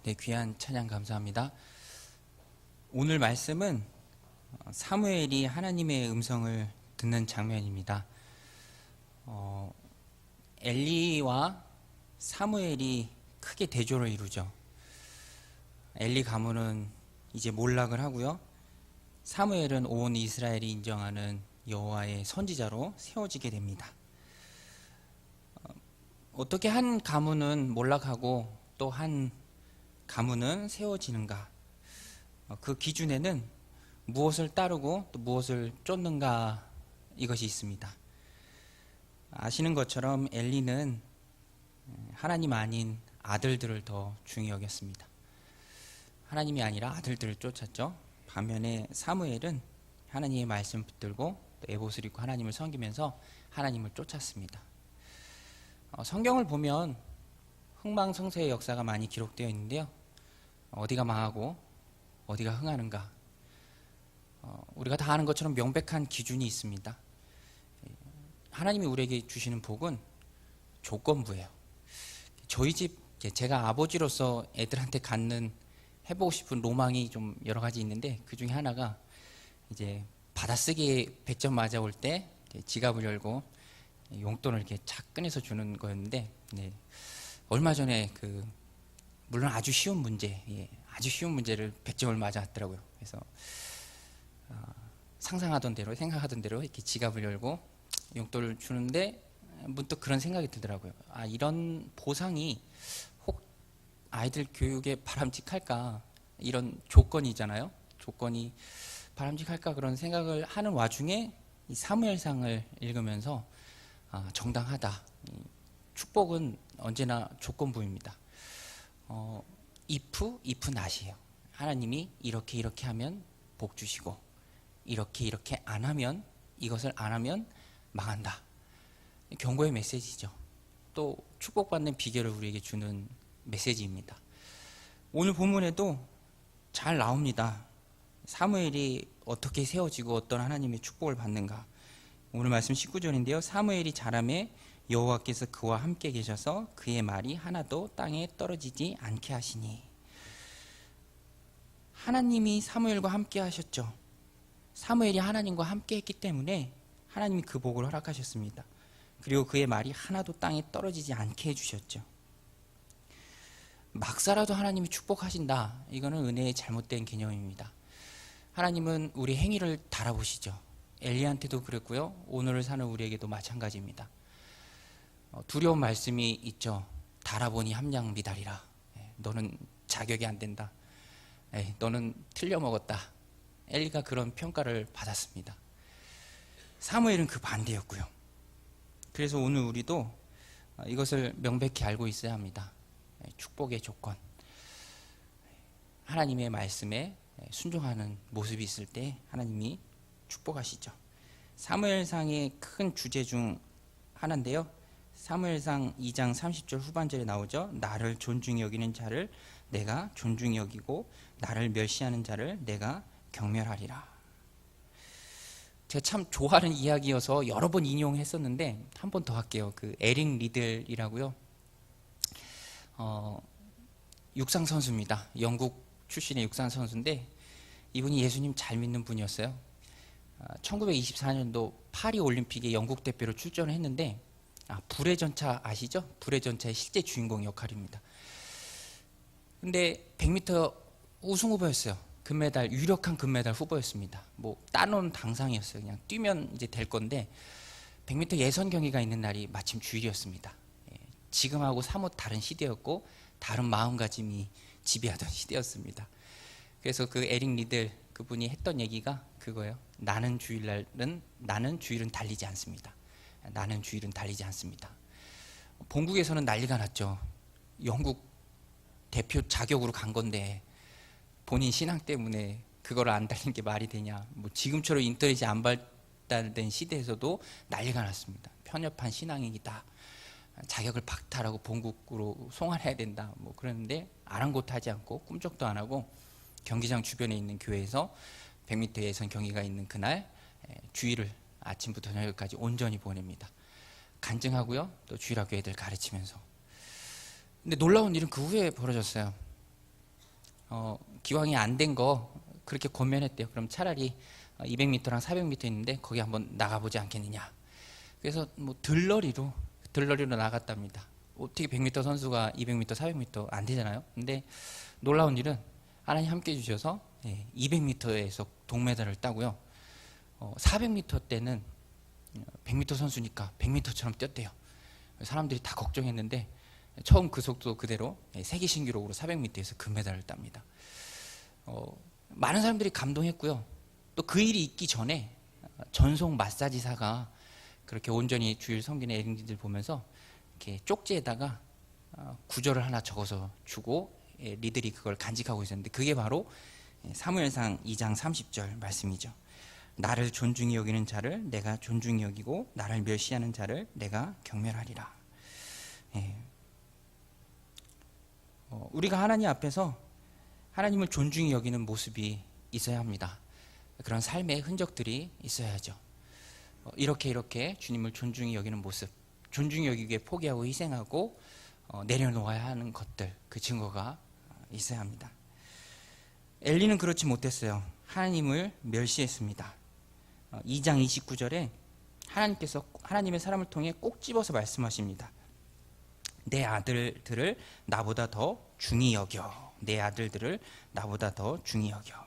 네, 귀한 찬양 감사합니다. 오늘 말씀은 사무엘이 하나님의 음성을 듣는 장면입니다. 엘리와 사무엘이 크게 대조를 이루죠. 엘리 가문은 이제 몰락을 하고요. 사무엘은 온 이스라엘이 인정하는 여호와의 선지자로 세워지게 됩니다. 어떻게 한 가문은 몰락하고 또 한 가문은 세워지는가? 그 기준에는 무엇을 따르고 또 무엇을 쫓는가 이것이 있습니다. 아시는 것처럼 엘리는 하나님 아닌 아들들을 더 중히 여겼습니다. 하나님이 아니라 아들들을 쫓았죠. 반면에 사무엘은 하나님의 말씀 붙들고 또 에봇을 입고 하나님을 섬기면서 하나님을 쫓았습니다. 성경을 보면 흥망성쇠의 역사가 많이 기록되어 있는데요. 어디가 망하고 어디가 흥하는가, 우리가 다 아는 것처럼 명백한 기준이 있습니다. 하나님이 우리에게 주시는 복은 조건부예요. 저희 집, 제가 아버지로서 애들한테 갖는 해보고 싶은 로망이 좀 여러 가지 있는데, 그 중에 하나가 이제 받아쓰기 100점 맞아올 때 지갑을 열고 용돈을 이렇게 착 꺼내서 주는 거였는데, 네. 얼마 전에 물론 아주 쉬운 문제, 아주 쉬운 문제를 100점을 맞았더라고요. 그래서 상상하던 대로, 생각하던 대로 이렇게 지갑을 열고 용돈을 주는데 문득 그런 생각이 들더라고요. 이런 보상이 혹 아이들 교육에 바람직할까? 이런 조건이잖아요. 조건이 바람직할까? 그런 생각을 하는 와중에 이 사무엘상을 읽으면서 정당하다. 축복은 언제나 조건부입니다. if not이에요. 하나님이 이렇게 하면 복 주시고, 이렇게 안 하면, 이것을 안 하면 망한다. 경고의 메시지죠. 또 축복받는 비결을 우리에게 주는 메시지입니다. 오늘 본문에도 잘 나옵니다. 사무엘이 어떻게 세워지고 어떤 하나님의 축복을 받는가. 오늘 말씀 19절인데요. 사무엘이 자라매 여호와께서 그와 함께 계셔서 그의 말이 하나도 땅에 떨어지지 않게 하시니. 하나님이 사무엘과 함께 하셨죠. 사무엘이 하나님과 함께 했기 때문에 하나님이 그 복을 허락하셨습니다. 그리고 그의 말이 하나도 땅에 떨어지지 않게 해주셨죠. 막사라도 하나님이 축복하신다. 이거는 은혜의 잘못된 개념입니다. 하나님은 우리 행위를 달아보시죠. 엘리한테도 그랬고요. 오늘을 사는 우리에게도 마찬가지입니다. 두려운 말씀이 있죠. 달아보니 함량 미달이라. 너는 자격이 안 된다. 너는 틀려 먹었다. 엘리가 그런 평가를 받았습니다. 사무엘은 그 반대였고요. 그래서 오늘 우리도 이것을 명백히 알고 있어야 합니다. 축복의 조건, 하나님의 말씀에 순종하는 모습이 있을 때 하나님이 축복하시죠. 사무엘상의 큰 주제 중 하나인데요. 사무엘상 2장 30절 후반절에 나오죠. 나를 존중히 여기는 자를 내가 존중히 여기고 나를 멸시하는 자를 내가 경멸하리라. 제가 참 좋아하는 이야기여서 여러 번 인용했었는데 한 번 더 할게요. 에릭 리들이라고요. 육상 선수입니다. 영국 출신의 육상 선수인데 이분이 예수님 잘 믿는 분이었어요. 1924년도 파리 올림픽에 영국 대표로 출전을 했는데 불의 전차 아시죠? 불의 전차의 실제 주인공 역할입니다. 근데 100m 우승 후보였어요. 금메달, 유력한 금메달 후보였습니다. 따놓은 당상이었어요. 그냥 뛰면 이제 될 건데 100m 예선 경기가 있는 날이 마침 주일이었습니다. 지금하고 사뭇 다른 시대였고 다른 마음가짐이 지배하던 시대였습니다. 그래서 에릭 리들 그분이 했던 얘기가 그거예요. 나는 주일은 달리지 않습니다. 나는 주일은 달리지 않습니다. 본국에서는 난리가 났죠. 영국 대표 자격으로 간 건데 본인 신앙 때문에 그걸 안 달린 게 말이 되냐. 지금처럼 인터넷이 안 발달된 시대에서도 난리가 났습니다. 편협한 신앙이다. 자격을 박탈하고 본국으로 송환해야 된다. 그러는데 아랑곳하지 않고 꿈쩍도 안 하고 경기장 주변에 있는 교회에서 100m 예선 경기가 있는 그날 주일을 아침부터 저녁까지 온전히 보냅니다. 간증하고요. 또 주일학교 애들 가르치면서. 근데 놀라운 일은 그 후에 벌어졌어요. 기왕이 안 된 거 그렇게 권면했대요. 그럼 차라리 200m랑 400m 있는데 거기 한번 나가보지 않겠느냐. 그래서 뭐 들러리로 나갔답니다. 어떻게 100m 선수가 200m, 400m 안 되잖아요. 근데 놀라운 일은 하나님 함께 해주셔서 200m에서 동메달을 따고요. 400m 때는 100m 선수니까 100m처럼 뛰었대요. 사람들이 다 걱정했는데 처음 그 속도 그대로 세계 신기록으로 400m에서 금메달을 tab니다. 많은 사람들이 감동했고요. 또 그 일이 있기 전에 전속 마사지사가 그렇게 온전히 주일 섬기는 에린이들 보면서 이렇게 쪽지에다가 구절을 하나 적어서 주고 리들이 그걸 간직하고 있었는데 그게 바로 사무엘상 2장 30절 말씀이죠. 나를 존중히 여기는 자를 내가 존중히 여기고 나를 멸시하는 자를 내가 경멸하리라. 우리가 하나님 앞에서 하나님을 존중히 여기는 모습이 있어야 합니다. 그런 삶의 흔적들이 있어야죠. 이렇게 주님을 존중히 여기는 모습, 존중히 여기기에 포기하고 희생하고 내려놓아야 하는 것들, 그 증거가 있어야 합니다. 엘리는 그렇지 못했어요. 하나님을 멸시했습니다. 2장 29절에 하나님께서 하나님의 사람을 통해 꼭 집어서 말씀하십니다. 내 아들들을 나보다 더 중히 여겨. 내 아들들을 나보다 더 중히 여겨.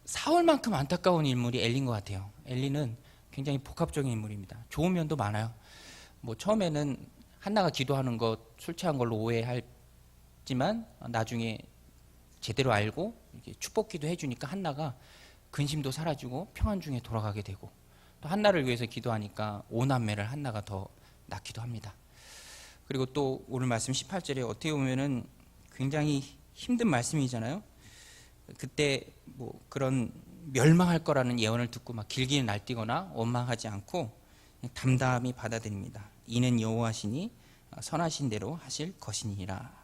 사울만큼 안타까운 인물이 엘리인 것 같아요. 엘리는 굉장히 복합적인 인물입니다. 좋은 면도 많아요. 뭐 처음에는 한나가 기도하는 것 술 취한 걸로 오해했지만 나중에 제대로 알고 이렇게 축복기도 해주니까 한나가 근심도 사라지고 평안 중에 돌아가게 되고 또 한나를 위해서 기도하니까 5남매를 한나가 더 낳기도 합니다. 그리고 또 오늘 말씀 18절에 어떻게 보면은 굉장히 힘든 말씀이잖아요. 그때 뭐 그런 멸망할 거라는 예언을 듣고 막 길게 날뛰거나 원망하지 않고 담담히 받아들입니다. 이는 여호와시니 선하신 대로 하실 것이니라.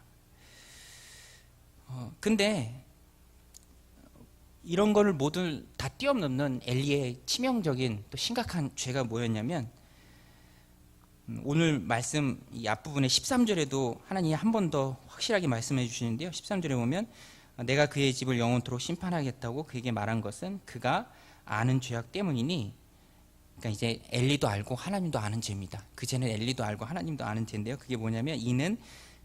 근데 이런 거를 모두 다 뛰어넘는 엘리의 치명적인 또 심각한 죄가 뭐였냐면 오늘 말씀 이 앞부분에 13절에도 하나님이 한 번 더 확실하게 말씀해 주시는데요. 13절에 보면 내가 그의 집을 영원토록 심판하겠다고 그에게 말한 것은 그가 아는 죄악 때문이니, 그러니까 이제 엘리도 알고 하나님도 아는 죄입니다. 그 죄는 엘리도 알고 하나님도 아는 죄인데요. 그게 뭐냐면 이는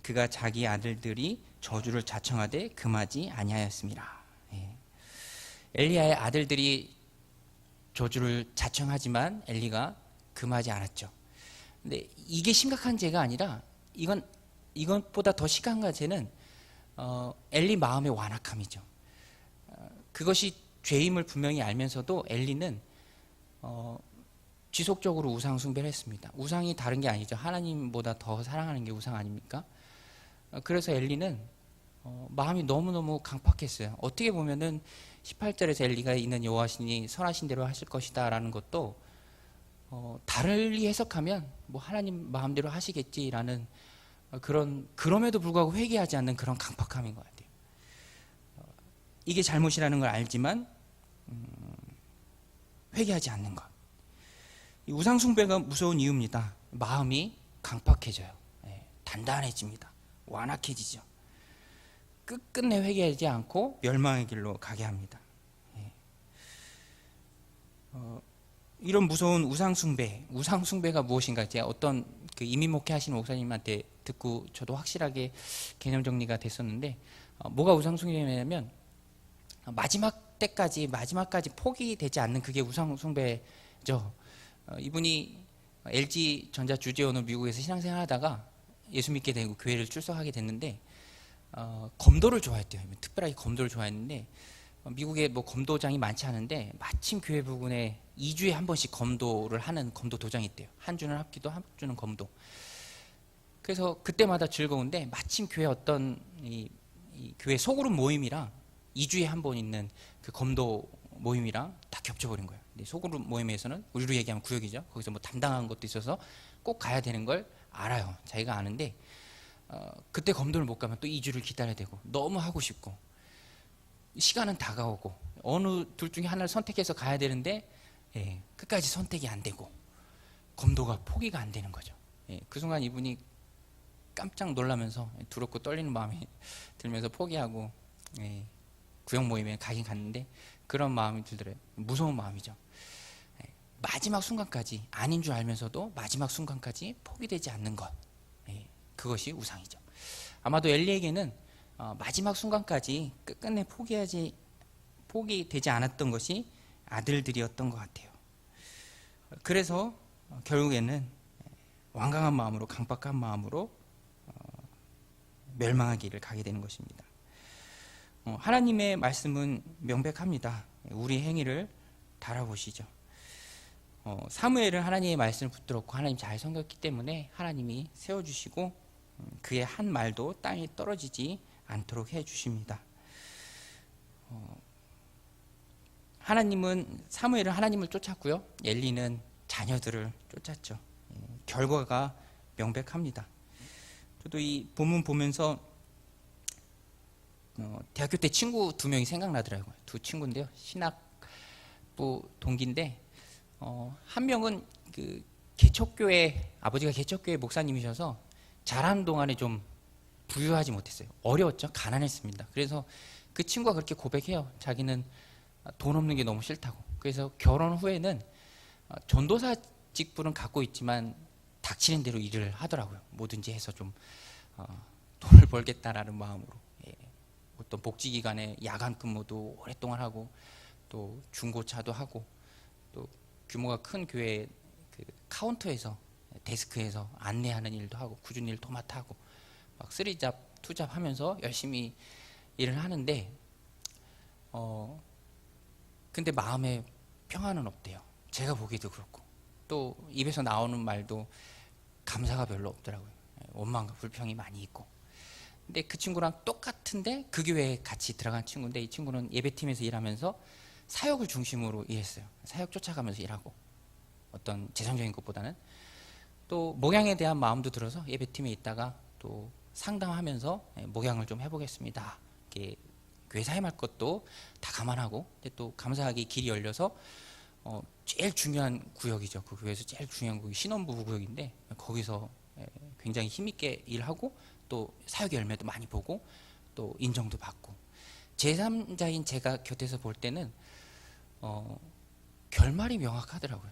그가 자기 아들들이 저주를 자청하되 금하지 아니하였습니다. 엘리야의 아들들이 저주를 자청하지만 엘리가 금하지 않았죠. 근데 이게 심각한 죄가 아니라 이것보다 더 심각한 죄는 엘리 마음의 완악함이죠. 그것이 죄임을 분명히 알면서도 엘리는 지속적으로 우상 숭배를 했습니다. 우상이 다른 게 아니죠. 하나님보다 더 사랑하는 게 우상 아닙니까? 그래서 엘리는 마음이 너무너무 강팍했어요. 어떻게 보면은 18절에서 엘리가 있는 여호와시니 선하신 대로 하실 것이다 라는 것도 다르게 해석하면 뭐 하나님 마음대로 하시겠지라는 그럼에도 불구하고 회개하지 않는 그런 강팍함인 것 같아요. 이게 잘못이라는 걸 알지만 회개하지 않는 것. 이 우상숭배가 무서운 이유입니다. 마음이 강팍해져요. 단단해집니다. 완악해지죠. 끝끝내 회개하지 않고 멸망의 길로 가게 합니다. 이런 무서운 우상숭배가 무엇인가 이제 어떤 그 이민 목회하시는 목사님한테 듣고 저도 확실하게 개념 정리가 됐었는데 뭐가 우상숭배냐면 마지막 때까지 포기되지 않는 그게 우상숭배죠. 이분이 LG 전자 주재원으로 미국에서 신앙생활하다가 예수 믿게 되고 교회를 출석하게 됐는데 검도를 좋아했대요. 특별하게 검도를 좋아했는데 미국에 뭐 검도장이 많지 않은데 마침 교회 부근에 2주에 한 번씩 검도를 하는 검도 도장이 있대요. 한 주는 합기도, 한 주는 검도. 그래서 그때마다 즐거운데 마침 교회 어떤 이 교회 소그룹 모임이랑 2주에 한 번 있는 그 검도 모임이랑 다 겹쳐버린 거예요. 소그룹 모임에서는 우리로 얘기하면 구역이죠. 거기서 뭐 담당한 것도 있어서 꼭 가야 되는 걸 알아요. 자기가 아는데 그때 검도를 못 가면 또 2주를 기다려야 되고 너무 하고 싶고 시간은 다가오고 어느 둘 중에 하나를 선택해서 가야 되는데 끝까지 선택이 안 되고 검도가 포기가 안 되는 거죠. 그 순간 이분이 깜짝 놀라면서 두렵고 떨리는 마음이 들면서 포기하고 구역 모임에 가긴 갔는데 그런 마음이 들더래요. 무서운 마음이죠. 마지막 순간까지 아닌 줄 알면서도 마지막 순간까지 포기되지 않는 것, 그것이 우상이죠. 아마도 엘리에게는 마지막 순간까지 끝끝내 포기되지 않았던 것이 아들들이었던 것 같아요. 그래서 결국에는 완강한 마음으로, 강박한 마음으로 멸망하기를 가게 되는 것입니다. 하나님의 말씀은 명백합니다. 우리 행위를 달아보시죠. 사무엘은 하나님의 말씀을 붙들었고 하나님 잘 섬겼기 때문에 하나님이 세워주시고 그의 한 말도 땅에 떨어지지 않도록 해주십니다. 사무엘은 하나님을 쫓았고요, 엘리는 자녀들을 쫓았죠. 결과가 명백합니다. 저도 이 본문 보면서 대학교 때 친구 2명이 생각나더라고요. 2 친구인데요, 신학부 동기인데 한 명은 그 개척교회, 아버지가 개척교회 목사님이셔서 자라는 동안에 좀 부유하지 못했어요. 어려웠죠. 가난했습니다. 그래서 그 친구가 그렇게 고백해요. 자기는 돈 없는 게 너무 싫다고. 그래서 결혼 후에는 전도사 직분은 갖고 있지만 닥치는 대로 일을 하더라고요. 뭐든지 해서 좀 돈을 벌겠다라는 마음으로. 어떤 복지기관에 야간 근무도 오랫동안 하고, 또 중고차도 하고, 또 규모가 큰 교회 그 카운터에서, 데스크에서 안내하는 일도 하고, 굳은 일 도맡아 하고, 막 3잡, 2잡 하면서 열심히 일을 하는데, 근데 마음에 평안은 없대요. 제가 보기에도 그렇고, 또 입에서 나오는 말도 감사가 별로 없더라고요. 원망과 불평이 많이 있고. 근데 그 친구랑 똑같은데 그 교회에 같이 들어간 친구인데, 이 친구는 예배팀에서 일하면서 사역을 중심으로 일했어요. 사역 쫓아가면서 일하고, 어떤 재정적인 것보다는 또 목양에 대한 마음도 들어서 예배팀에 있다가 또 상담하면서 목양을 좀 해보겠습니다. 이렇게 교회 사임할 것도 다 감안하고, 근데 또 감사하게 길이 열려서 제일 중요한 구역이죠. 그 교회에서 제일 중요한 구역이 신혼부부 구역인데, 거기서 굉장히 힘있게 일하고 또 사역 열매도 많이 보고 또 인정도 받고, 제3자인 제가 곁에서 볼 때는 결말이 명확하더라고요.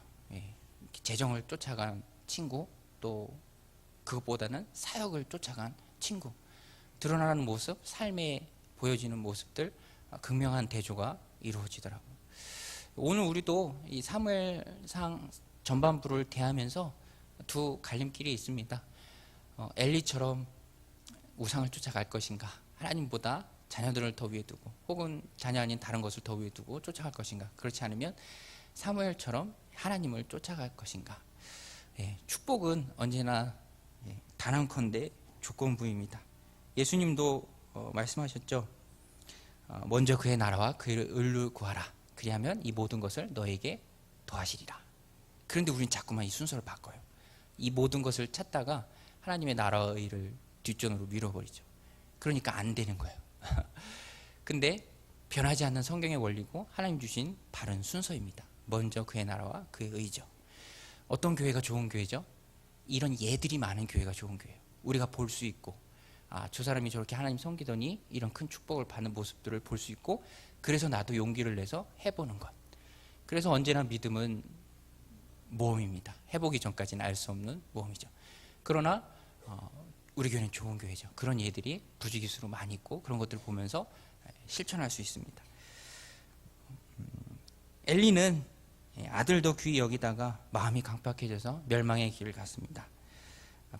재정을 쫓아간 친구, 또 그것보다는 사역을 쫓아간 친구, 드러나는 모습, 삶에 보여지는 모습들, 극명한 대조가 이루어지더라고요. 오늘 우리도 이 사무엘상 전반부를 대하면서 2 갈림길이 있습니다. 엘리처럼 우상을 쫓아갈 것인가, 하나님보다 자녀들을 더 위에 두고, 혹은 자녀 아닌 다른 것을 더 위에 두고 쫓아갈 것인가, 그렇지 않으면 사무엘처럼 하나님을 쫓아갈 것인가. 축복은 언제나 단언컨대 조건부입니다. 예수님도 말씀하셨죠. 먼저 그의 나라와 그의 의를 구하라. 그리하면 이 모든 것을 너에게 더하시리라. 그런데 우리는 자꾸만 이 순서를 바꿔요. 이 모든 것을 찾다가 하나님의 나라와 의를 뒷전으로 밀어버리죠. 그러니까 안 되는 거예요. 근데 변하지 않는 성경의 원리고 하나님 주신 바른 순서입니다. 먼저 그의 나라와 그의 의죠. 어떤 교회가 좋은 교회죠? 이런 예들이 많은 교회가 좋은 교회예요. 우리가 볼 수 있고, 저 사람이 저렇게 하나님 섬기더니 이런 큰 축복을 받는 모습들을 볼 수 있고, 그래서 나도 용기를 내서 해보는 것. 그래서 언제나 믿음은 모험입니다. 해보기 전까지는 알 수 없는 모험이죠. 그러나 우리 교회는 좋은 교회죠. 그런 예들이 부지기수로 많이 있고, 그런 것들을 보면서 실천할 수 있습니다. 엘리는 아들도 귀히 여기다가 마음이 강팍해져서 멸망의 길을 갔습니다.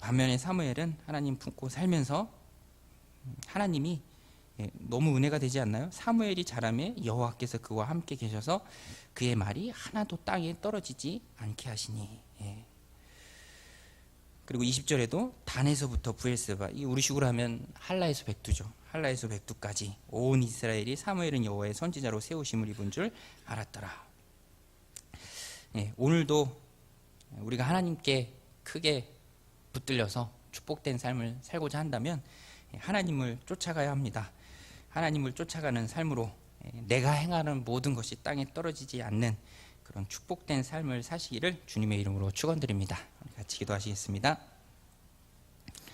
반면에 사무엘은 하나님 품고 살면서 하나님이 너무 은혜가 되지 않나요? 사무엘이 자라매 여호와께서 그와 함께 계셔서 그의 말이 하나도 땅에 떨어지지 않게 하시니. 그리고 20절에도 단에서부터 브엘세바, 이 우리식으로 하면 할라에서 백두죠. 할라에서 백두까지 온 이스라엘이 사무엘은 여호와의 선지자로 세우심을 입은 줄 알았더라. 오늘도 우리가 하나님께 크게 붙들려서 축복된 삶을 살고자 한다면 하나님을 쫓아가야 합니다. 하나님을 쫓아가는 삶으로 내가 행하는 모든 것이 땅에 떨어지지 않는 그런 축복된 삶을 사시기를 주님의 이름으로 축원드립니다. 같이 기도하시겠습니다.